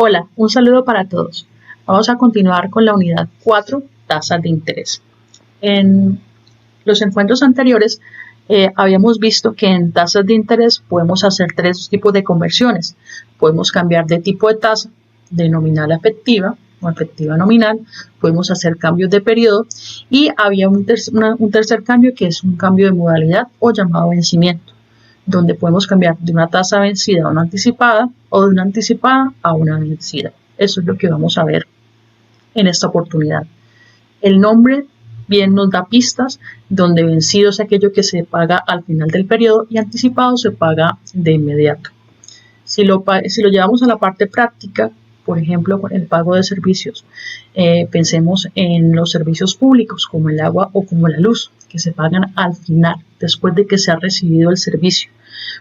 Hola, un saludo para todos. Vamos a continuar con la unidad 4, tasas de interés. En los encuentros anteriores habíamos visto que en tasas de interés podemos hacer tres tipos de conversiones. Podemos cambiar de tipo de tasa, de nominal a efectiva o efectiva a nominal. Podemos hacer cambios de periodo y había un tercer cambio que es un cambio de modalidad o llamado vencimiento, donde podemos cambiar de una tasa vencida a una anticipada o de una anticipada a una vencida. Eso es lo que vamos a ver en esta oportunidad. El nombre bien nos da pistas, donde vencido es aquello que se paga al final del periodo y anticipado se paga de inmediato. Si lo llevamos a la parte práctica, por ejemplo, con el pago de servicios, pensemos en los servicios públicos como el agua o como la luz, que se pagan al final, después de que se ha recibido el servicio.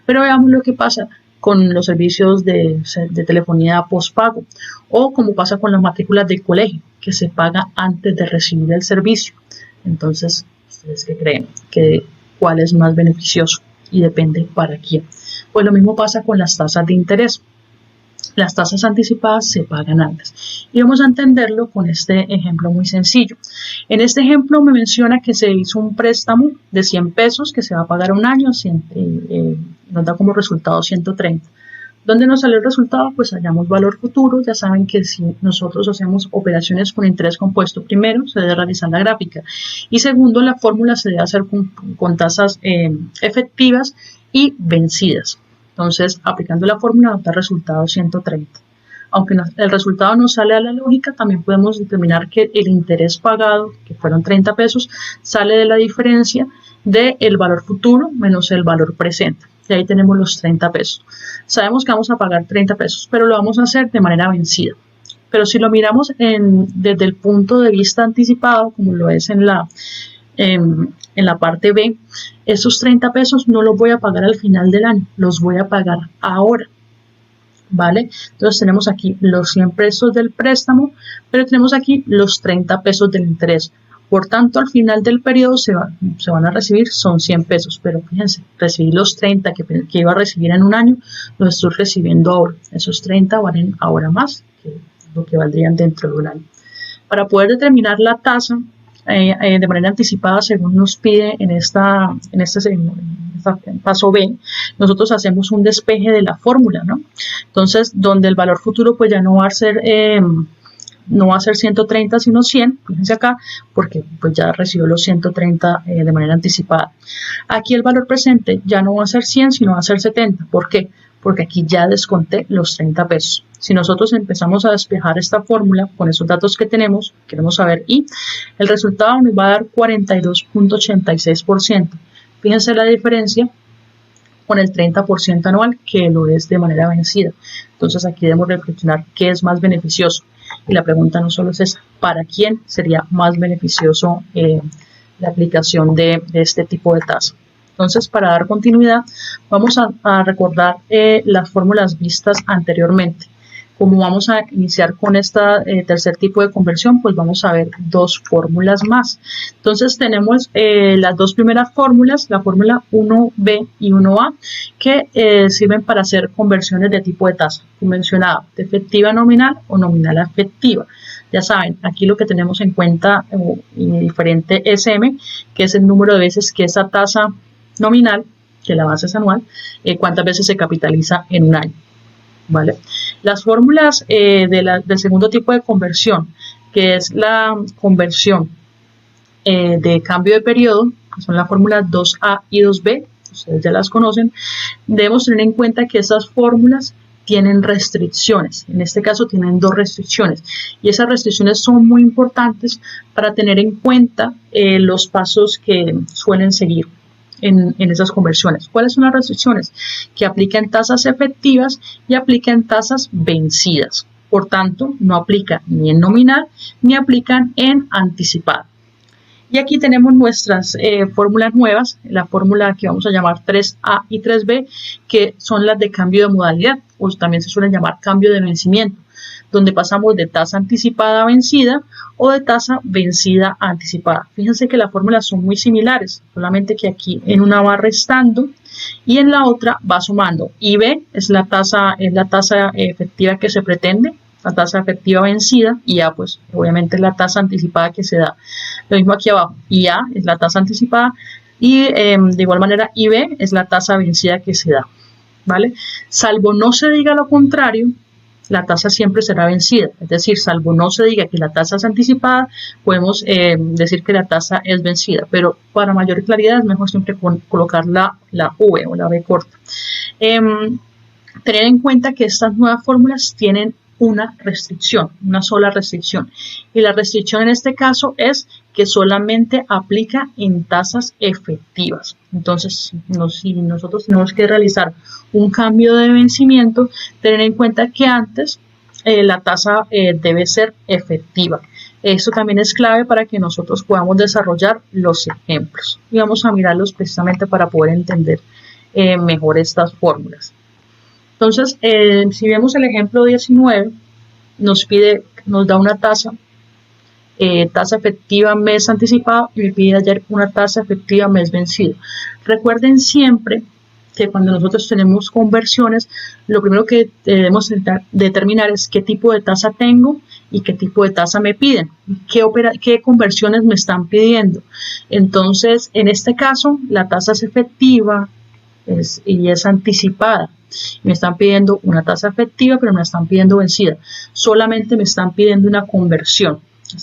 Pero veamos lo que pasa con los servicios de telefonía postpago o como pasa con las matrículas del colegio, que se paga antes de recibir el servicio. Entonces, ¿ustedes qué creen? ¿Cuál es más beneficioso? Y depende para quién. Pues lo mismo pasa con las tasas de interés. Las tasas anticipadas se pagan antes. Y vamos a entenderlo con este ejemplo muy sencillo. En este ejemplo me menciona que se hizo un préstamo de 100 pesos que se va a pagar un año, nos da como resultado 130. ¿Dónde nos sale el resultado? Pues hallamos valor futuro. Ya saben que si nosotros hacemos operaciones con interés compuesto, primero se debe realizar la gráfica y segundo la fórmula se debe hacer con tasas efectivas y vencidas. Entonces, aplicando la fórmula nos da resultado 130. Aunque el resultado no sale a la lógica, también podemos determinar que el interés pagado, que fueron 30 pesos, sale de la diferencia del valor futuro menos el valor presente. Y ahí tenemos los 30 pesos. Sabemos que vamos a pagar 30 pesos, pero lo vamos a hacer de manera vencida. Pero si lo miramos desde el punto de vista anticipado, como lo es en la parte B, esos 30 pesos no los voy a pagar al final del año, los voy a pagar ahora, ¿vale? Entonces tenemos aquí los 100 pesos del préstamo, pero tenemos aquí los 30 pesos del interés. Por tanto, al final del periodo se van a recibir, son 100 pesos, pero fíjense, recibí los 30 que iba a recibir en un año, los estoy recibiendo ahora. Esos 30 valen ahora más que lo que valdrían dentro de un año. Para poder determinar la tasa de manera anticipada, según nos pide en este paso B, nosotros hacemos un despeje de la fórmula, ¿no? Entonces, donde el valor futuro pues ya no va a ser 130 sino 100, fíjense acá, porque pues ya recibió los 130 de manera anticipada. Aquí el valor presente ya no va a ser 100 sino va a ser 70. ¿Por qué? Porque aquí ya desconté los 30 pesos. Si nosotros empezamos a despejar esta fórmula con esos datos que tenemos, queremos saber y el resultado nos va a dar 42.86%. Fíjense la diferencia con el 30% anual que lo es de manera vencida. Entonces aquí debemos reflexionar qué es más beneficioso. Y la pregunta no solo es esa, ¿para quién sería más beneficioso la aplicación de este tipo de tasa? Entonces, para dar continuidad, vamos a recordar las fórmulas vistas anteriormente. Como vamos a iniciar con este tercer tipo de conversión, pues vamos a ver dos fórmulas más. Entonces tenemos las dos primeras fórmulas, la fórmula 1B y 1A, que sirven para hacer conversiones de tipo de tasa, convencionada de efectiva a nominal o nominal a efectiva. Ya saben, aquí lo que tenemos en cuenta diferente SM, que es el número de veces que esa tasa nominal, que la base es anual, cuántas veces se capitaliza en un año. ¿Vale? Las fórmulas del segundo tipo de conversión, que es la conversión de cambio de periodo, que son las fórmulas 2A y 2B, ustedes ya las conocen, debemos tener en cuenta que esas fórmulas tienen restricciones. En este caso tienen dos restricciones y esas restricciones son muy importantes para tener en cuenta los pasos que suelen seguir en esas conversiones. ¿Cuáles son las restricciones? Que aplican tasas efectivas y aplican tasas vencidas. Por tanto, no aplica ni en nominal ni aplican en anticipada. Y aquí tenemos nuestras fórmulas nuevas, la fórmula que vamos a llamar 3A y 3B, que son las de cambio de modalidad, o también se suelen llamar cambio de vencimiento, donde pasamos de tasa anticipada a vencida o de tasa vencida a anticipada. Fíjense que las fórmulas son muy similares, solamente que aquí en una va restando y en la otra va sumando. Y B es la tasa efectiva que se pretende la tasa efectiva vencida, y A pues obviamente la tasa anticipada que se da. Lo mismo aquí abajo, IA es la tasa anticipada y de igual manera IB es la tasa vencida que se da, ¿vale? Salvo no se diga lo contrario, la tasa siempre será vencida, es decir, salvo no se diga que la tasa es anticipada, podemos decir que la tasa es vencida, pero para mayor claridad es mejor siempre colocar la V o la B corta. Tener en cuenta que estas nuevas fórmulas tienen una restricción, una sola restricción, y la restricción en este caso es que solamente aplica en tasas efectivas. Entonces, si nosotros tenemos que realizar un cambio de vencimiento, tener en cuenta que antes la tasa debe ser efectiva. Esto también es clave para que nosotros podamos desarrollar los ejemplos, y vamos a mirarlos precisamente para poder entender mejor estas fórmulas. Entonces, si vemos el ejemplo 19, nos da una tasa efectiva mes anticipado, y me pide ayer una tasa efectiva mes vencido. Recuerden siempre que cuando nosotros tenemos conversiones, lo primero que debemos determinar es qué tipo de tasa tengo y qué tipo de tasa me piden, qué conversiones me están pidiendo. Entonces, en este caso, la tasa es efectiva y es anticipada. Me están pidiendo una tasa efectiva, pero me están pidiendo vencida. Solamente me están pidiendo una conversión,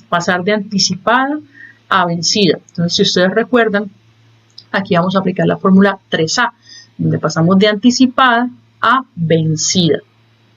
pasar de anticipada a vencida. Entonces, si ustedes recuerdan, aquí vamos a aplicar la fórmula 3A, donde pasamos de anticipada a vencida,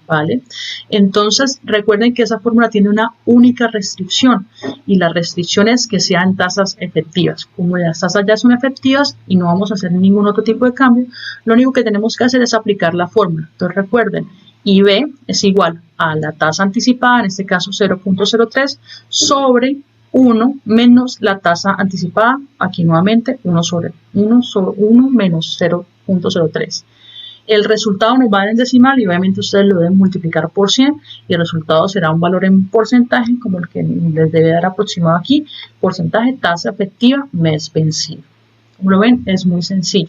¿vale? Entonces, recuerden que esa fórmula tiene una única restricción, y la restricción es que sean tasas efectivas. Como las tasas ya son efectivas y no vamos a hacer ningún otro tipo de cambio, lo único que tenemos que hacer es aplicar la fórmula. Entonces, recuerden, IB es igual a la tasa anticipada, en este caso 0.03, sobre 1 menos la tasa anticipada, aquí nuevamente 1 menos 0.03. El resultado nos va a dar en decimal, y obviamente ustedes lo deben multiplicar por 100, y el resultado será un valor en porcentaje, como el que les debe dar aproximado aquí, porcentaje tasa efectiva mes vencido. Como lo ven, es muy sencillo,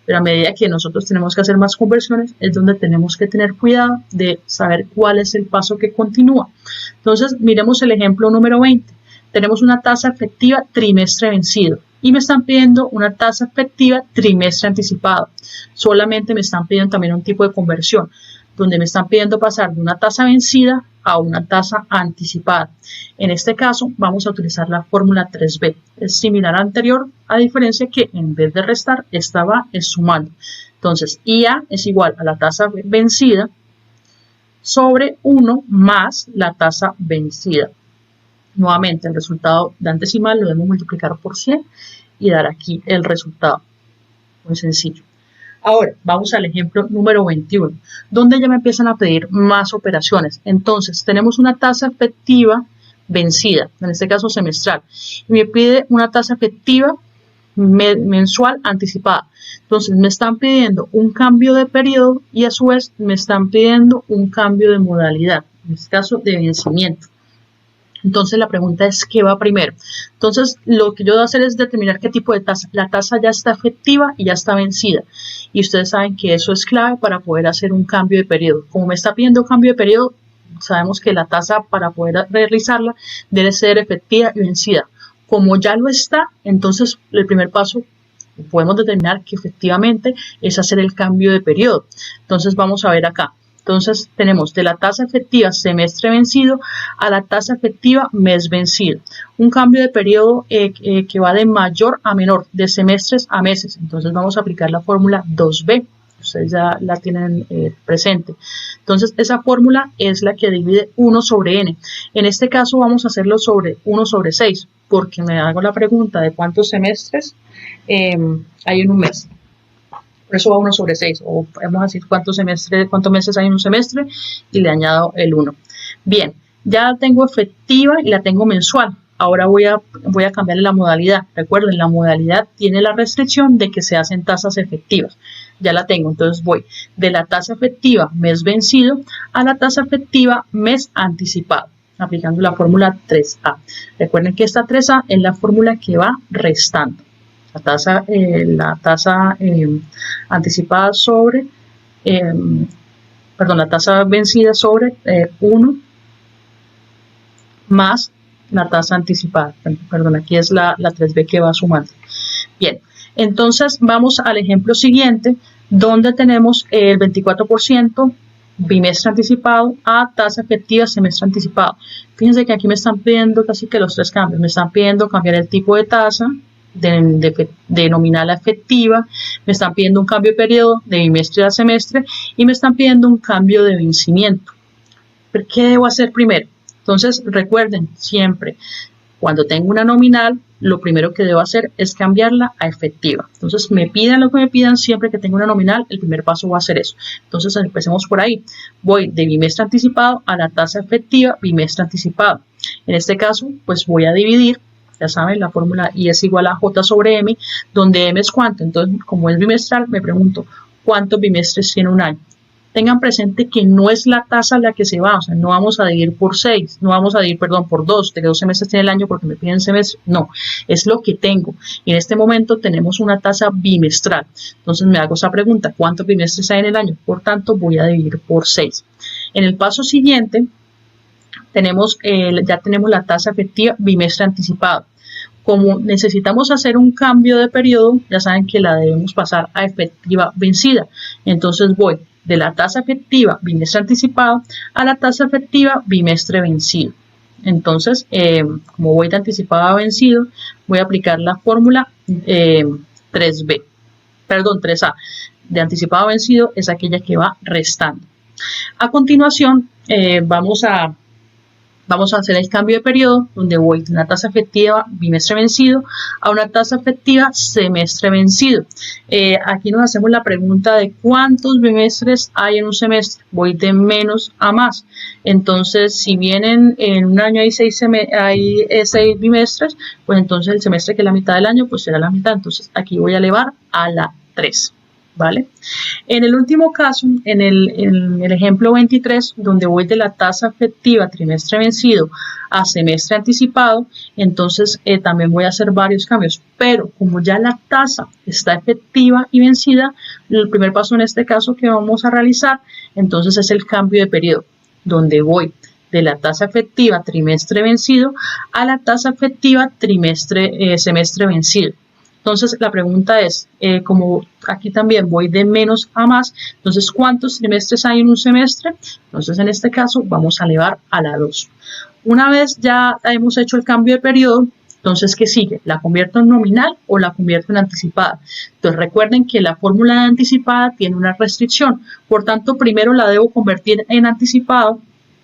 pero a medida que nosotros tenemos que hacer más conversiones, es donde tenemos que tener cuidado de saber cuál es el paso que continúa. Entonces, miremos el ejemplo número 20. Tenemos una tasa efectiva trimestre vencido, y me están pidiendo una tasa efectiva trimestre anticipado. Solamente me están pidiendo también un tipo de conversión, donde me están pidiendo pasar de una tasa vencida a una tasa anticipada. En este caso vamos a utilizar la fórmula 3B. Es similar a la anterior, a diferencia que en vez de restar, esta va es sumando. Entonces, IA es igual a la tasa vencida sobre 1 más la tasa vencida. Nuevamente, el resultado de antecimal lo debemos multiplicar por 100 y dar aquí el resultado. Muy sencillo. Ahora, vamos al ejemplo número 21, donde ya me empiezan a pedir más operaciones. Entonces, tenemos una tasa efectiva vencida, en este caso semestral, y me pide una tasa efectiva mensual anticipada. Entonces, me están pidiendo un cambio de periodo, y a su vez me están pidiendo un cambio de modalidad, en este caso de vencimiento. Entonces la pregunta es ¿qué va primero? Entonces lo que yo debo hacer es determinar qué tipo de tasa. La tasa ya está efectiva y ya está vencida, y ustedes saben que eso es clave para poder hacer un cambio de periodo. Como me está pidiendo un cambio de periodo, sabemos que la tasa para poder realizarla debe ser efectiva y vencida. Como ya lo está, entonces el primer paso podemos determinar que efectivamente es hacer el cambio de periodo. Entonces vamos a ver acá. Entonces tenemos de la tasa efectiva semestre vencido a la tasa efectiva mes vencido. Un cambio de periodo que va de mayor a menor, de semestres a meses. Entonces vamos a aplicar la fórmula 2B. Ustedes ya la tienen presente. Entonces esa fórmula es la que divide 1 sobre n. En este caso vamos a hacerlo sobre 1 sobre 6, porque me hago la pregunta de cuántos semestres hay en un mes. Por eso va 1 sobre 6, o podemos decir cuántos meses hay en un semestre, y le añado el 1. Bien, ya la tengo efectiva y la tengo mensual. Ahora voy a cambiarle la modalidad. Recuerden, la modalidad tiene la restricción de que se hacen tasas efectivas. Ya la tengo, entonces voy de la tasa efectiva mes vencido a la tasa efectiva mes anticipado, aplicando la fórmula 3A. Recuerden que esta 3A es la fórmula que va restando. La tasa anticipada sobre, la tasa vencida sobre 1 más la tasa anticipada. Perdón, aquí es la 3B que va sumando. Bien, entonces vamos al ejemplo siguiente, donde tenemos el 24% bimestre anticipado a tasa efectiva semestre anticipado. Fíjense que aquí me están pidiendo casi que los tres cambios. Me están pidiendo cambiar el tipo de tasa de nominal a efectiva, me están pidiendo un cambio de periodo de bimestre a semestre y me están pidiendo un cambio de vencimiento. ¿Pero qué debo hacer primero? Entonces recuerden siempre, cuando tengo una nominal, lo primero que debo hacer es cambiarla a efectiva. Entonces me pidan lo que me pidan, siempre que tengo una nominal, el primer paso va a ser eso. Entonces empecemos por ahí. Voy de bimestre anticipado a la tasa efectiva bimestre anticipado. En este caso, pues voy a dividir, ya saben, la fórmula I es igual a J sobre M, donde M es cuánto. Entonces, como es bimestral, me pregunto, ¿cuántos bimestres tiene un año? Tengan presente que no es la tasa la que se va, o sea, no vamos a dividir por 6, no vamos a dividir, perdón, por 2, de que 2 semestres tiene el año porque me piden semestre, no, es lo que tengo. Y en este momento tenemos una tasa bimestral. Entonces me hago esa pregunta, ¿cuántos bimestres hay en el año? Por tanto, voy a dividir por 6. En el paso siguiente, ya tenemos la tasa efectiva bimestre anticipado. Como necesitamos hacer un cambio de periodo, ya saben que la debemos pasar a efectiva vencida. Entonces voy de la tasa efectiva bimestre anticipado a la tasa efectiva bimestre vencido. Entonces, como voy de anticipado a vencido, voy a aplicar la fórmula 3B, perdón, 3A. De anticipado a vencido es aquella que va restando. A continuación, vamos a hacer el cambio de periodo, donde voy de una tasa efectiva bimestre vencido a una tasa efectiva semestre vencido. Aquí nos hacemos la pregunta de cuántos bimestres hay en un semestre. Voy de menos a más. Entonces, si bien en un año hay 6 bimestres, pues entonces el semestre que es la mitad del año, pues será la mitad. Entonces, aquí voy a elevar a la 3. ¿Vale? En el último caso, en el ejemplo 23, donde voy de la tasa efectiva trimestre vencido a semestre anticipado, entonces también voy a hacer varios cambios, pero como ya la tasa está efectiva y vencida, el primer paso en este caso que vamos a realizar, entonces es el cambio de periodo, donde voy de la tasa efectiva trimestre vencido a la tasa efectiva semestre vencido. Entonces la pregunta es, como aquí también voy de menos a más, entonces ¿cuántos trimestres hay en un semestre? Entonces en este caso vamos a elevar a la 2. Una vez ya hemos hecho el cambio de periodo, entonces ¿qué sigue? ¿La convierto en nominal o la convierto en anticipada? Entonces recuerden que la fórmula de anticipada tiene una restricción, por tanto primero la debo convertir en anticipado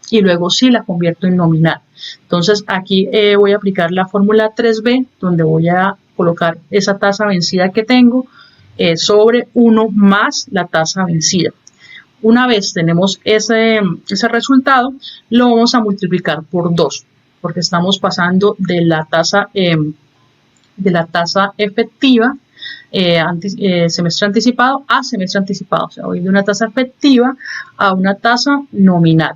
y luego sí la convierto en nominal. Entonces aquí voy a aplicar la fórmula 3B, donde voy a colocar esa tasa vencida que tengo sobre 1 más la tasa vencida. Una vez tenemos ese resultado, lo vamos a multiplicar por 2, porque estamos pasando de la tasa efectiva semestre anticipado a semestre anticipado. O sea, voy de una tasa efectiva a una tasa nominal.